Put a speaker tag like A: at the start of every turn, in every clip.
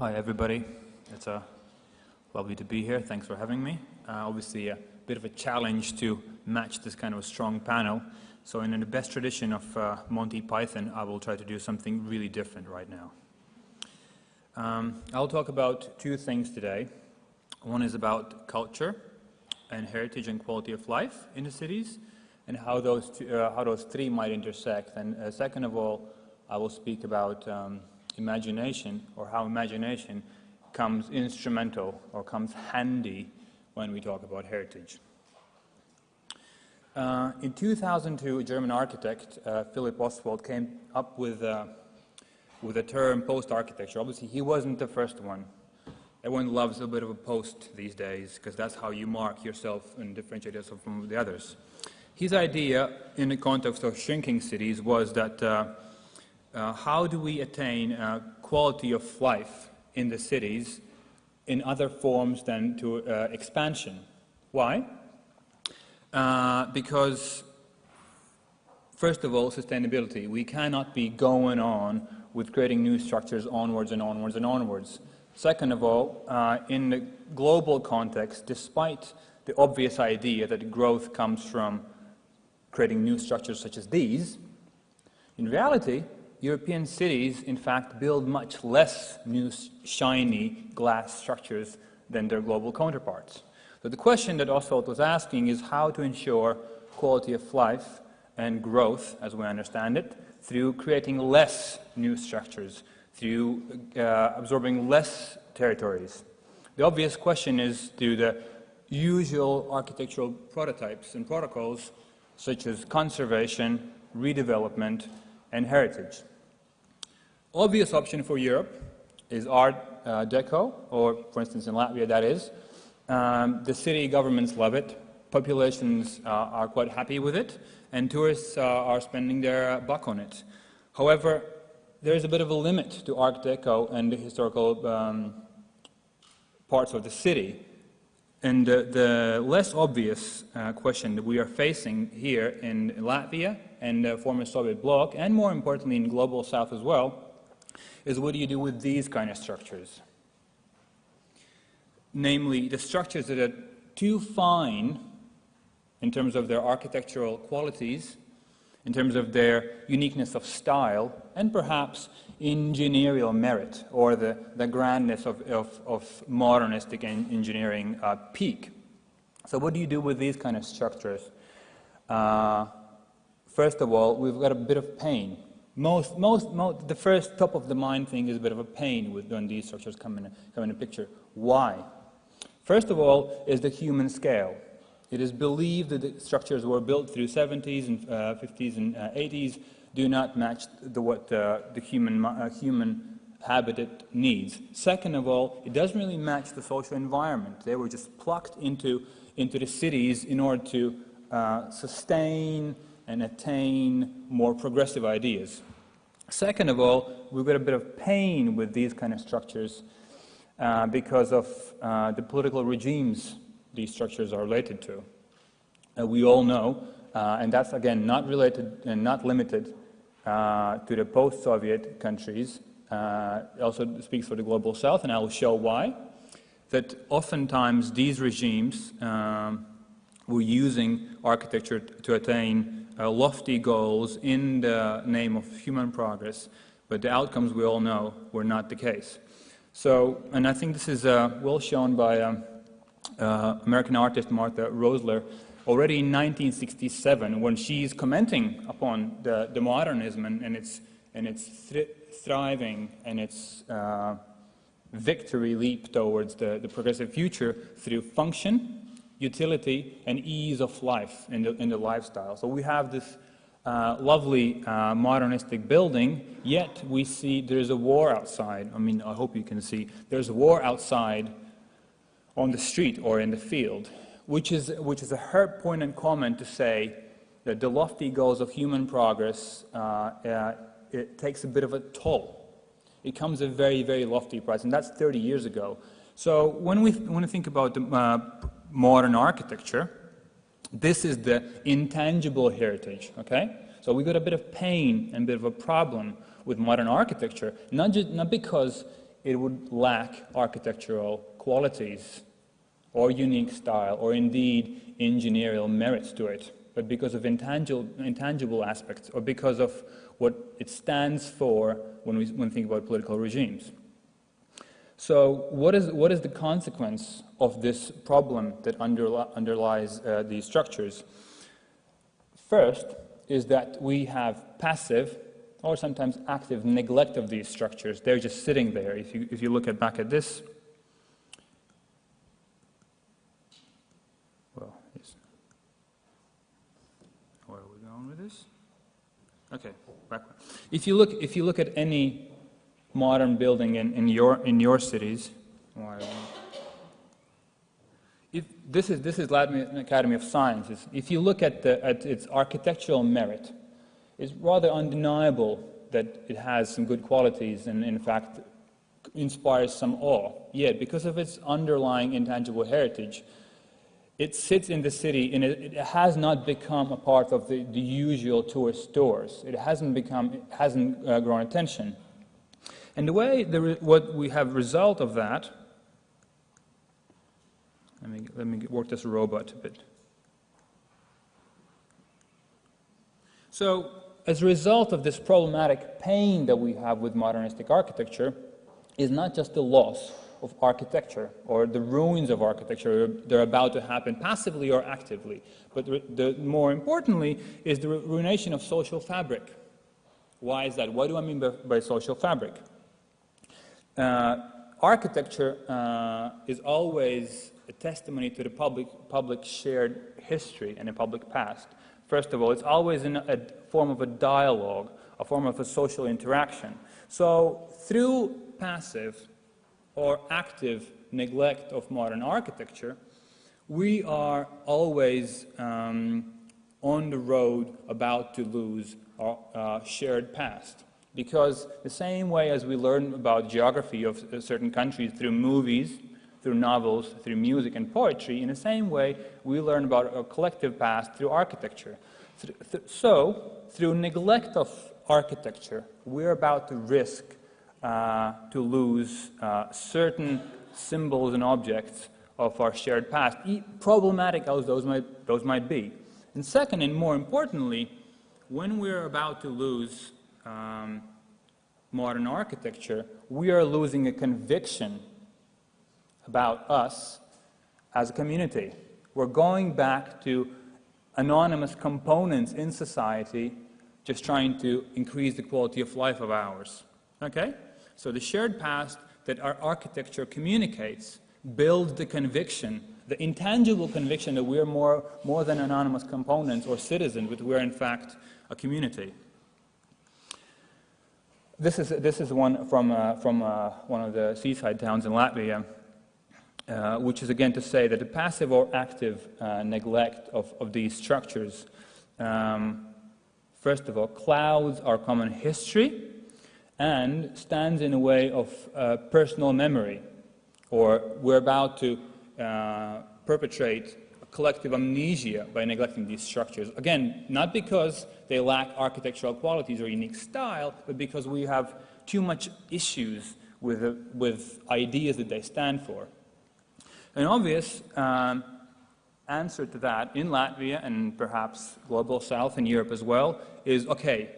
A: Hi everybody, it's lovely to be here. Thanks for having me. Obviously a bit of a challenge to match this kind of a strong panel. So in the best tradition of Monty Python, I will try to do something really different right now. I'll talk about two things today. One is about culture and heritage and quality of life in the cities, and how those three might intersect. And second of all, I will speak about imagination, or how imagination comes instrumental or comes handy when we talk about heritage. In 2002, a German architect, Philipp Oswald, came up with the term post-architecture. Obviously, he wasn't the first one. Everyone loves a bit of a post these days, because that's how you mark yourself and differentiate yourself from the others. His idea, in the context of shrinking cities, was that how do we attain quality of life in the cities in other forms than to expansion? Why? Because, first of all, sustainability. We cannot be going on with creating new structures onwards and onwards and onwards. Second of all, in the global context, despite the obvious idea that growth comes from creating new structures such as these, in reality, European cities, in fact, build much less new, shiny glass structures than their global counterparts. So the question that Oswald was asking is how to ensure quality of life and growth, as we understand it, through creating less new structures, through absorbing less territories. The obvious question is, do the usual architectural prototypes and protocols, such as conservation, redevelopment, and heritage. Obvious option for Europe is Art Deco, or for instance in Latvia that is. The city governments love it, populations are quite happy with it, and tourists are spending their buck on it. However, there is a bit of a limit to Art Deco and the historical parts of the city. And the less obvious question that we are facing here in Latvia and the former Soviet bloc, and more importantly in Global South as well, is what do you do with these kind of structures? Namely, the structures that are too fine in terms of their architectural qualities, in terms of their uniqueness of style, and perhaps engineering merit, or the grandness of modernistic engineering peak. So what do you do with these kind of structures? First of all, we've got a bit of pain. The first top of the mind thing is a bit of a pain when these structures come in a picture. Why? First of all is the human scale. It is believed that the structures were built through 70s and 50s and 80s do not match what the human habitat needs. Second of all, it doesn't really match the social environment. They were just plucked into the cities in order to sustain and attain more progressive ideas. Second of all, we've got a bit of pain with these kind of structures because of the political regimes these structures are related to. We all know, and that's again not related and not limited to the post-Soviet countries, also speaks for the Global South, and I will show why, that oftentimes these regimes were using architecture to attain lofty goals in the name of human progress, but the outcomes we all know were not the case. So, and I think this is well shown by American artist Martha Rosler already in 1967, when she's commenting upon the modernism and its thriving and its victory leap towards the progressive future through function, utility, and ease of life in the lifestyle. So we have this lovely modernistic building, yet we see there's a war outside. I mean, I hope you can see. There's a war outside on the street or in the field, which is a hard point and comment to say that the lofty goals of human progress, it takes a bit of a toll. It comes at a very, very lofty price, and that's 30 years ago. So when we think about the modern architecture, this is the intangible heritage, okay? So we got a bit of pain and a bit of a problem with modern architecture, not because it would lack architectural qualities or unique style or indeed engineering merits to it, but because of intangible aspects or because of what it stands for when we think about political regimes. So what is the consequence of this problem that underlies these structures? First is that we have passive or sometimes active neglect of these structures. They're just sitting there. If you look back at this, well, yes. Where are we going with this? Okay, back. If you look at any modern building in your cities, this is Latvian Academy of Sciences. If you look at its architectural merit, it's rather undeniable that it has some good qualities and, in fact, inspires some awe. Yet, because of its underlying intangible heritage, it sits in the city and it has not become a part of the usual tourist stores. It hasn't grown attention. And the way what we have result of that, let me work this robot a bit. So, as a result of this problematic pain that we have with modernistic architecture, is not just the loss of architecture or the ruins of architecture they're about to happen passively or actively, but more importantly is the ruination of social fabric. Why is that? What do I mean by social fabric? Architecture is always a testimony to the public shared history and a public past. First of all, it's always in a form of a dialogue, a form of a social interaction. So through passive or active neglect of modern architecture, we are always on the road about to lose our shared past. Because the same way as we learn about geography of certain countries through movies, through novels, through music and poetry, in the same way we learn about our collective past through architecture. So, through neglect of architecture, we're about to risk to lose certain symbols and objects of our shared past, problematic as those might be. And second, and more importantly, when we're about to lose modern architecture, we are losing a conviction about us as a community. We're going back to anonymous components in society, just trying to increase the quality of life of ours. Okay? So the shared past that our architecture communicates builds the conviction, the intangible conviction that we're more than anonymous components or citizens, but we're in fact a community. This is one from one of the seaside towns in Latvia, which is again to say that the passive or active neglect of these structures, first of all, clouds our common history and stands in a way of personal memory, or we're about to perpetrate a collective amnesia by neglecting these structures. Again, not because they lack architectural qualities or unique style, but because we have too much issues with ideas that they stand for. An obvious answer to that in Latvia and perhaps global south in Europe as well is, okay,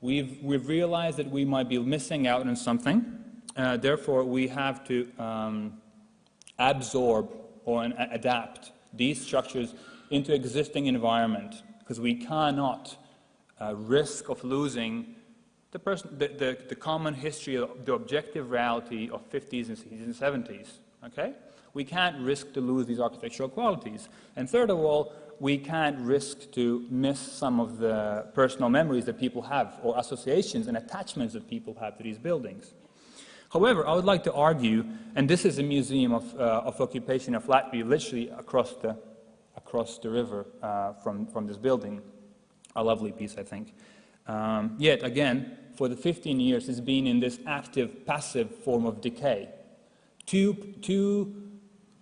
A: we've realized that we might be missing out on something, therefore we have to absorb or adapt these structures into existing environment, because we cannot risk of losing the common history, of the objective reality of 50s and 60s and 70s. Okay? We can't risk to lose these architectural qualities. And third of all, we can't risk to miss some of the personal memories that people have, or associations and attachments that people have to these buildings. However, I would like to argue, and this is a museum of occupation of Latvia, literally across the river from this building, a lovely piece, I think. Yet again, for the 15 years, it's been in this active, passive form of decay. Too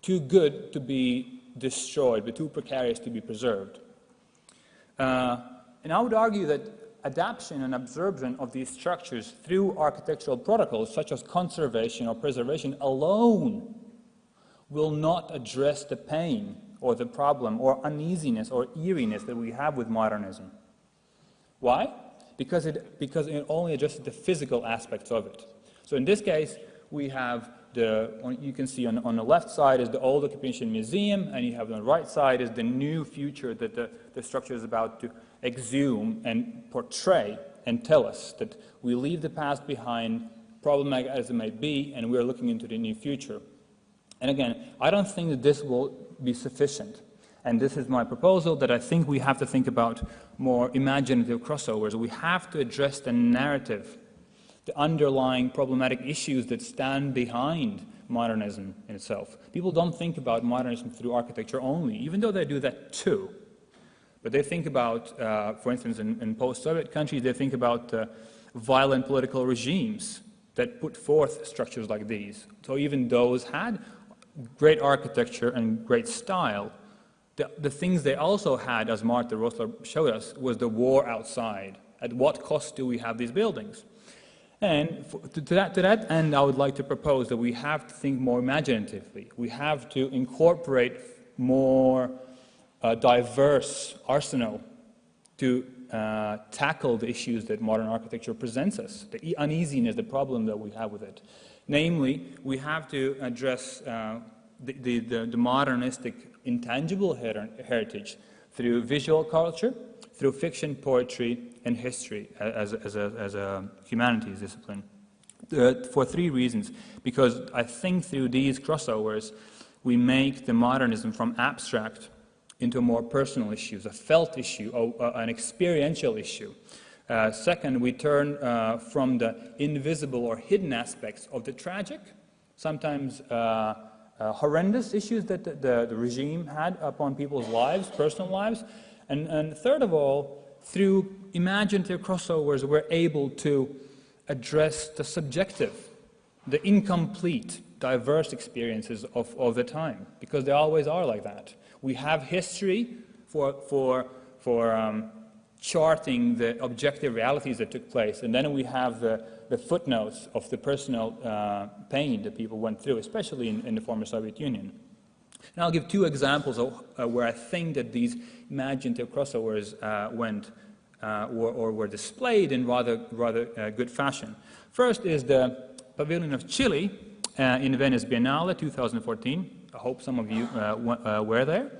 A: good to be destroyed, but too precarious to be preserved. And I would argue that adaptation and absorption of these structures through architectural protocols, such as conservation or preservation alone, will not address the pain or the problem or uneasiness or eeriness that we have with modernism. Why? Because it only addresses the physical aspects of it. So in this case, we have you can see on the left side is the old occupation museum, and you have on the right side is the new future that the structure is about to exhume and portray and tell us that we leave the past behind, problematic as it may be, and we are looking into the new future. And again, I don't think that this will be sufficient. And this is my proposal, that I think we have to think about more imaginative crossovers. We have to address the narrative, the underlying problematic issues that stand behind modernism in itself. People don't think about modernism through architecture only, even though they do that too. But they think about, for instance, in post-Soviet countries, they think about violent political regimes that put forth structures like these. So even those had great architecture and great style. The things they also had, as Marta Rosler showed us, was the war outside. At what cost do we have these buildings? And to that end, I would like to propose that we have to think more imaginatively. We have to incorporate more diverse arsenal to tackle the issues that modern architecture presents us, the uneasiness, the problem that we have with it. Namely, we have to address the modernistic intangible heritage through visual culture, through fiction, poetry, and history as a humanities discipline. For three reasons. Because I think through these crossovers, we make the modernism from abstract into more personal issues, a felt issue, an experiential issue. Second, we turn from the invisible or hidden aspects of the tragic, sometimes horrendous issues that the regime had upon people's lives, personal lives. And third of all, through imaginative crossovers, we're able to address the subjective, the incomplete, diverse experiences of the time, because they always are like that. We have history for charting the objective realities that took place, and then we have the footnotes of the personal pain that people went through, especially in the former Soviet Union. And I'll give two examples of where I think that these imaginative crossovers were displayed in rather good fashion. First is the Pavilion of Chile in Venice Biennale 2014. I hope some of you were there.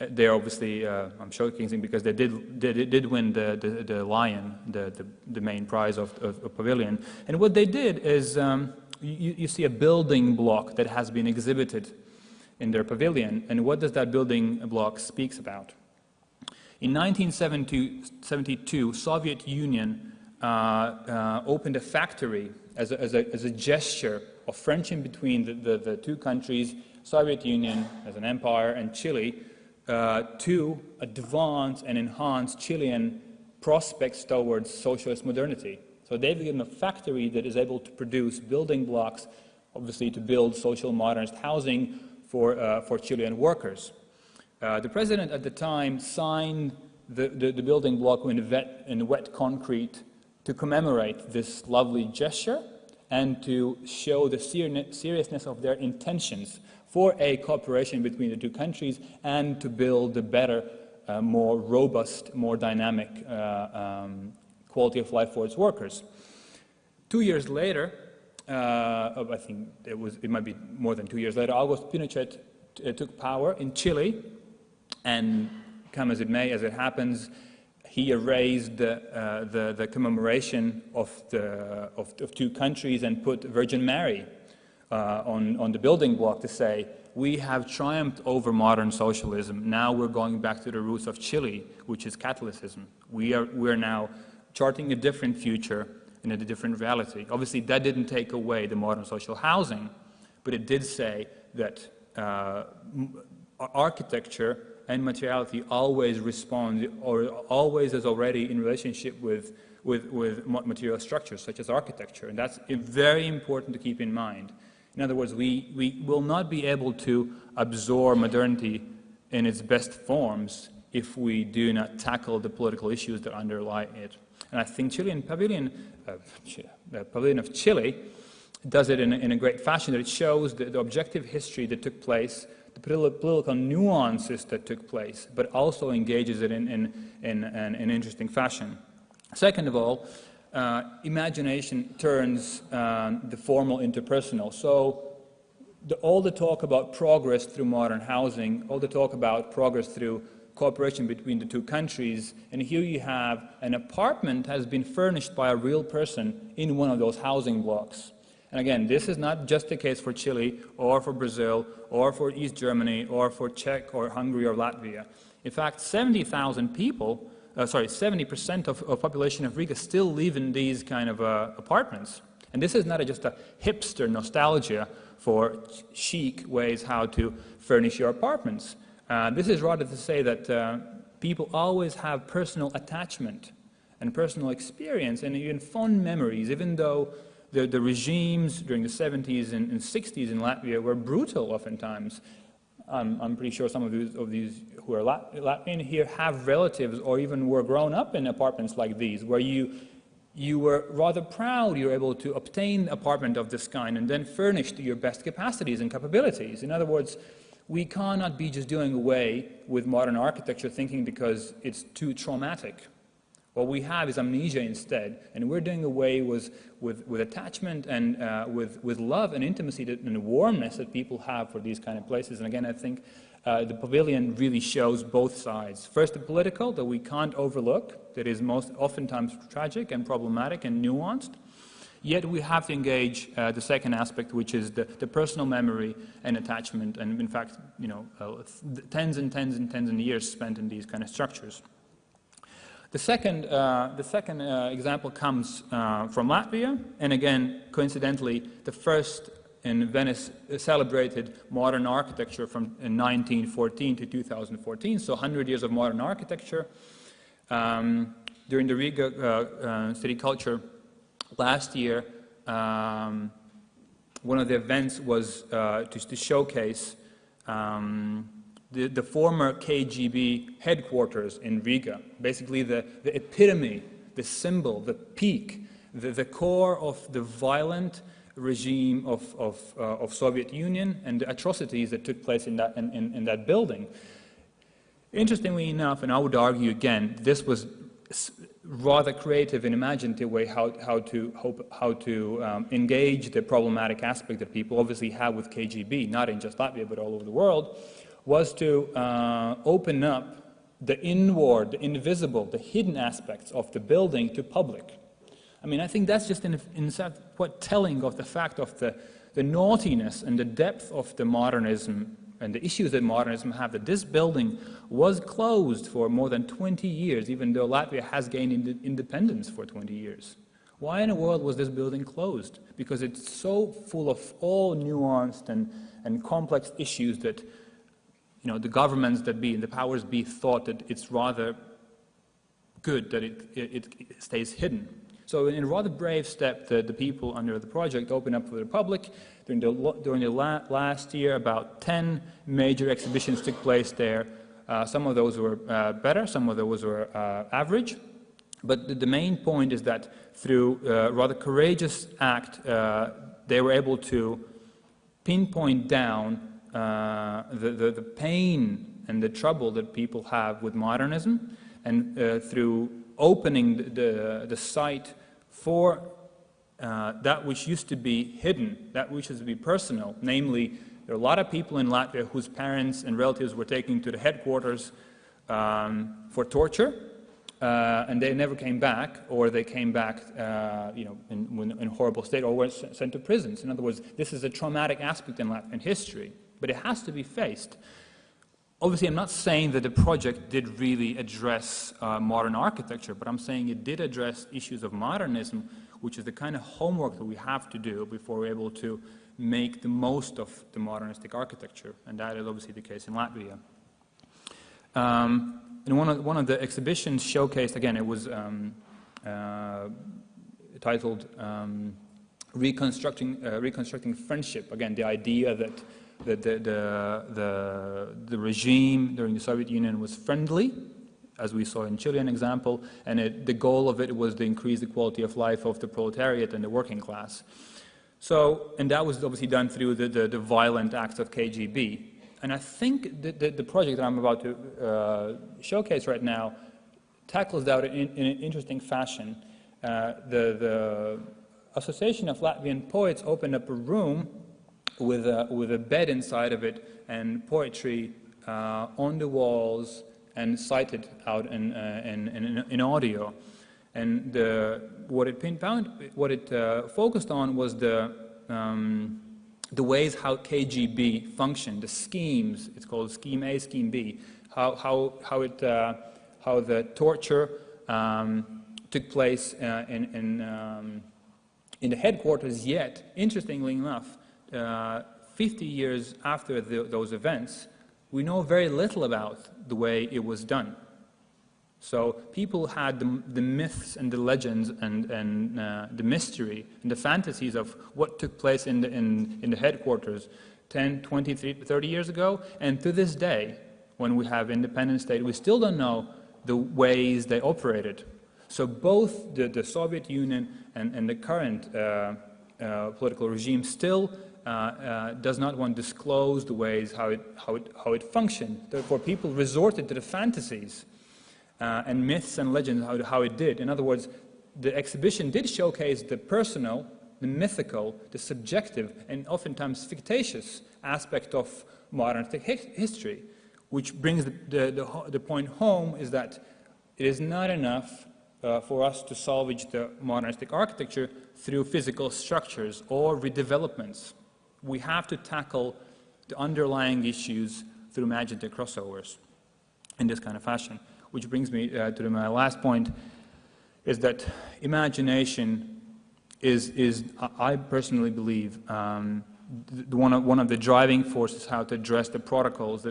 A: They're obviously, I'm showcasing because they did win the Lion, the main prize of Pavilion. And what they did is, you see a building block that has been exhibited in their pavilion. And what does that building block speaks about? In 1972, Soviet Union opened a factory as a gesture of friendship between the two countries, Soviet Union as an empire and Chile, to advance and enhance Chilean prospects towards socialist modernity. So they've given a factory that is able to produce building blocks, obviously to build social modernist housing for Chilean workers. The president at the time signed the building block in wet concrete to commemorate this lovely gesture and to show the seriousness of their intentions for a cooperation between the two countries and to build a better, more robust, more dynamic quality of life for its workers. 2 years later, I think it might be more than 2 years later, Augusto Pinochet took power in Chile, and come as it may, as it happens, he erased the commemoration of two countries and put Virgin Mary on the building block to say, we have triumphed over modern socialism. Now we're going back to the roots of Chile, which is Catholicism. We're now charting a different future in a different reality. Obviously, that didn't take away the modern social housing, but it did say that architecture and materiality always respond, or always is already in relationship with material structures, such as architecture. And that's very important to keep in mind. In other words, we will not be able to absorb modernity in its best forms if we do not tackle the political issues that underlie it. And I think Chilean Pavilion of Chile does it in a great fashion, that it shows the objective history that took place, the political nuances that took place, but also engages it in an interesting fashion. Second of all, imagination turns the formal into personal. So all the talk about progress through modern housing, all the talk about progress through cooperation between the two countries, and here you have an apartment has been furnished by a real person in one of those housing blocks. And again, this is not just the case for Chile or for Brazil or for East Germany or for Czech or Hungary or Latvia. In fact, 70,000 people, 70% of population of Riga still live in these kind of apartments. And this is not just a hipster nostalgia for chic ways how to furnish your apartments. This is rather to say that people always have personal attachment and personal experience and even fond memories, even though the regimes during the 70s and 60s in Latvia were brutal oftentimes. I'm pretty sure some of these who are Latvian here have relatives or even were grown up in apartments like these, where you were rather proud you were able to obtain an apartment of this kind and then furnish to your best capacities and capabilities. In other words, we cannot be just doing away with modern architecture thinking because it's too traumatic. What we have is amnesia instead, and we're doing away with attachment and with love and intimacy and warmness that people have for these kind of places. And again, I think the pavilion really shows both sides. First, the political, that we can't overlook, that is most oftentimes tragic and problematic and nuanced. Yet we have to engage the second aspect, which is the personal memory and attachment, and in fact, tens and tens and tens of years spent in these kind of structures. The second example comes from Latvia, and again, coincidentally, the first in Venice celebrated modern architecture from 1914 to 2014, so 100 years of modern architecture. During the Riga City Culture last year, one of the events was to showcase the former KGB headquarters in Riga, basically the epitome, the symbol, the peak, the core of the violent regime of Soviet Union and the atrocities that took place in that building. Interestingly enough, and I would argue again, this was rather creative and imaginative way how to engage the problematic aspect that people obviously have with KGB, not in just Latvia but all over the world, was to open up the inward, the invisible, the hidden aspects of the building to public. I mean, I think that's just in fact quite telling of the fact of the naughtiness and the depth of the modernism and the issues that modernism have, that this building was closed for more than 20 years, even though Latvia has gained independence for 20 years. Why in the world was this building closed? Because it's so full of all nuanced and complex issues that the governments that be and the powers be thought that it's rather good that it stays hidden. So in a rather brave step, the people under the project opened up for the public. During the last year, about 10 major exhibitions took place there. Some of those were better, some of those were average. But the main point is that through a rather courageous act, they were able to pinpoint down the pain and the trouble that people have with modernism, and through opening the site for that which used to be hidden, that which used to be personal. Namely, there are a lot of people in Latvia whose parents and relatives were taken to the headquarters for torture, and they never came back, or they came back in horrible state, or were sent to prisons. In other words, this is a traumatic aspect in Latvian history, but it has to be faced. Obviously, I'm not saying that the project did really address modern architecture, but I'm saying it did address issues of modernism, which is the kind of homework that we have to do before we're able to make the most of the modernistic architecture, and that is obviously the case in Latvia. And one of the exhibitions showcased, again, it was titled Reconstructing Friendship. Again, the idea that the regime during the Soviet Union was friendly, as we saw in Chilean example, and the goal of it was to increase the quality of life of the proletariat and the working class. So, and that was obviously done through the violent acts of KGB. And I think the project that I'm about to showcase right now tackles that in an interesting fashion. The Association of Latvian Poets opened up a room with a bed inside of it and poetry on the walls and cited out in audio. And what it focused on was the ways how KGB functioned, the schemes. It's called Scheme A, Scheme B. How the torture took place in the headquarters. Yet, interestingly enough, 50 years after those events, we know very little about the way it was done. So people had the myths and the legends and the mystery and the fantasies of what took place in the headquarters 10, 20, 30 years ago. And to this day, when we have independent state, we still don't know the ways they operated. So both the Soviet Union and the current political regime still does not want to disclose the ways how it functioned. Therefore, people resorted to the fantasies and myths and legends how it did. In other words, the exhibition did showcase the personal, the mythical, the subjective, and oftentimes fictitious aspect of modern history, which brings the point home is that it is not enough for us to salvage the modernistic architecture through physical structures or redevelopments. We have to tackle the underlying issues through imaginative crossovers in this kind of fashion. Which brings me to my last point, is that imagination is I personally believe, one of the driving forces how to address the protocols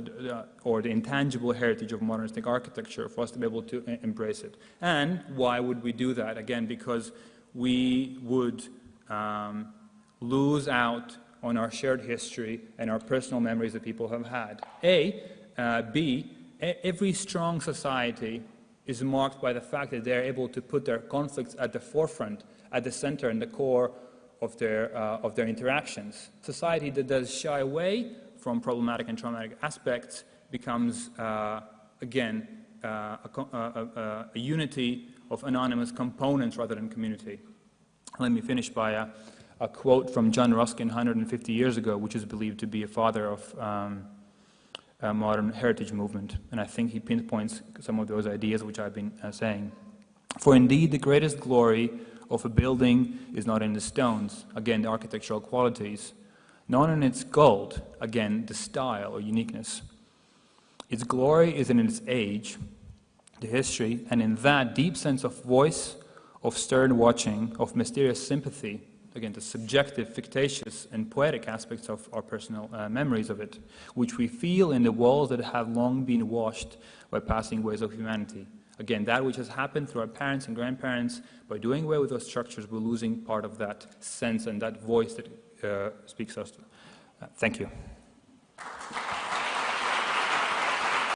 A: or the intangible heritage of modernistic architecture for us to be able to embrace it. And why would we do that? Again, because we would lose out on our shared history and our personal memories that people have had. B, every strong society is marked by the fact that they're able to put their conflicts at the forefront, at the center and the core of their interactions. Society that does shy away from problematic and traumatic aspects becomes, again, a unity of anonymous components rather than community. Let me finish by a quote from John Ruskin 150 years ago, which is believed to be a father of modern heritage movement, and I think he pinpoints some of those ideas which I've been saying. For indeed the greatest glory of a building is not in the stones, again the architectural qualities, not in its gold, again the style or uniqueness. Its glory is in its age, the history, and in that deep sense of voice, of stern watching, of mysterious sympathy, again, the subjective, fictitious, and poetic aspects of our personal memories of it, which we feel in the walls that have long been washed by passing waves of humanity. Again, that which has happened through our parents and grandparents, by doing away with those structures, we're losing part of that sense and that voice that speaks us to. Thank you.